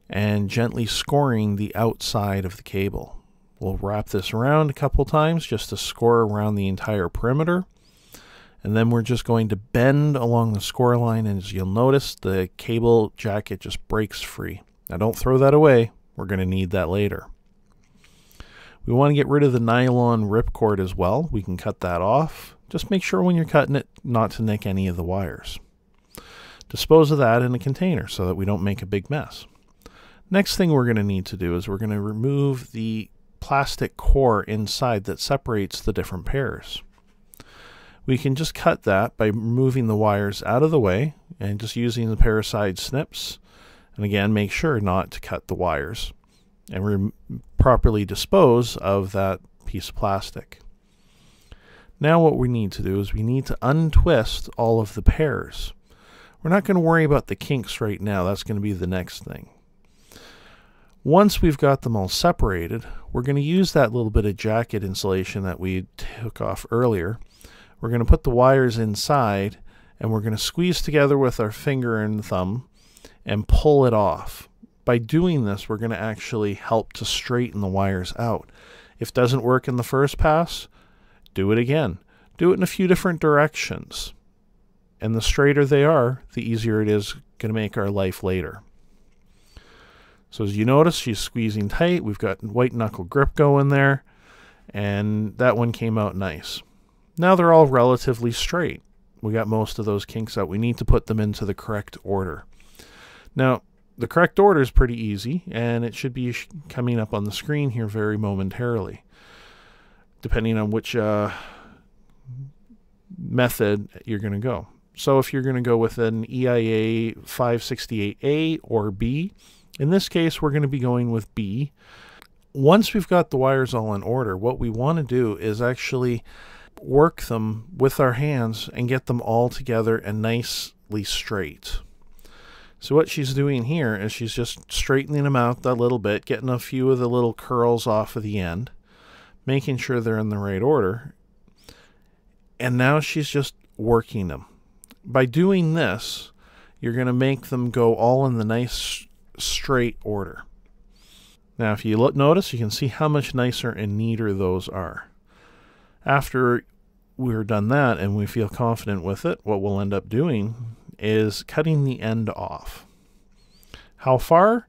and gently scoring the outside of the cable. We'll wrap this around a couple times just to score around the entire perimeter. And then we're just going to bend along the score line, and as you'll notice, the cable jacket just breaks free. Now don't throw that away. We're going to need that later. We want to get rid of the nylon ripcord as well. We can cut that off. Just make sure when you're cutting it not to nick any of the wires. Dispose of that in a container so that we don't make a big mess. Next thing we're going to need to do is we're going to remove the plastic core inside that separates the different pairs. We can just cut that by removing the wires out of the way and just using the pair of side snips. And again, make sure not to cut the wires and properly dispose of that piece of plastic. Now what we need to do is we need to untwist all of the pairs. We're not going to worry about the kinks right now. That's going to be the next thing. Once we've got them all separated, we're going to use that little bit of jacket insulation that we took off earlier. We're going to put the wires inside, and we're going to squeeze together with our finger and thumb and pull it off. By doing this, we're going to actually help to straighten the wires out. If it doesn't work in the first pass, do it again. Do it in a few different directions. And the straighter they are, the easier it is going to make our life later. So as you notice, she's squeezing tight. We've got white knuckle grip going there, and that one came out nice. Now they're all relatively straight. We got most of those kinks out. We need to put them into the correct order. Now, the correct order is pretty easy, and it should be coming up on the screen here very momentarily, depending on which method you're going to go. So if you're going to go with an EZRJ45 or B, in this case, we're going to be going with B. Once we've got the wires all in order, what we want to do is actually work them with our hands and get them all together and nicely straight. So what she's doing here is she's just straightening them out a little bit, getting a few of the little curls off of the end, making sure they're in the right order. And now she's just working them. By doing this, you're going to make them go all in the nice straight order. Now if you notice, you can see how much nicer and neater those are. After we're done that and we feel confident with it, what we'll end up doing is cutting the end off. How far?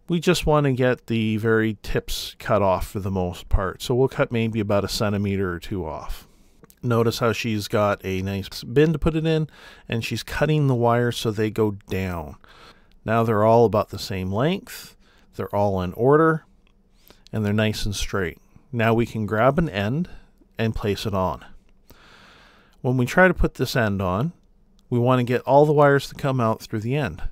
We just want to get the very tips cut off for the most part. So we'll cut maybe about 1 centimeter or 2 off. Notice how she's got a nice bin to put it in, and she's cutting the wires so they go down. Now they're all about the same length, they're all in order, and they're nice and straight. Now we can grab an end and place it on. When we try to put this end on, we want to get all the wires to come out through the end.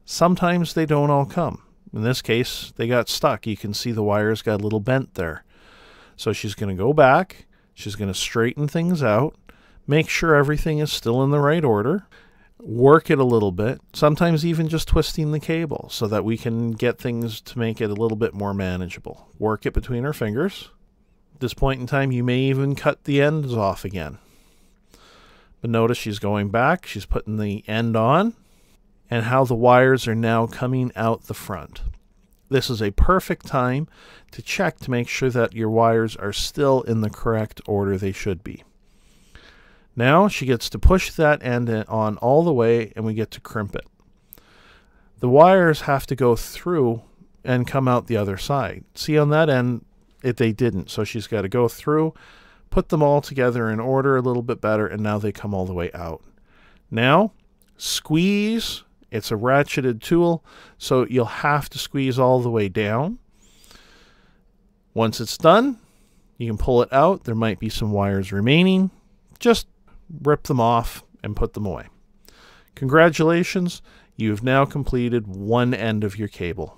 Sometimes they don't all come. In this case, they got stuck. You can see the wires got a little bent there. So she's going to go back, she's going to straighten things out, make sure everything is still in the right order, work it a little bit, sometimes even just twisting the cable so that we can get things to make it a little bit more manageable. Work it between our fingers. At this point in time, you may even cut the ends off again. But notice she's going back, she's putting the end on, and how the wires are now coming out the front. This is a perfect time to check to make sure that your wires are still in the correct order they should be. Now she gets to push that end on all the way, and we get to crimp it. The wires have to go through and come out the other side. See, on that end, they didn't. So she's got to go through, put them all together in order a little bit better, and now they come all the way out. Now, squeeze. It's a ratcheted tool, so you'll have to squeeze all the way down. Once it's done, you can pull it out. There might be some wires remaining. Just rip them off and put them away. Congratulations, you've now completed one end of your cable.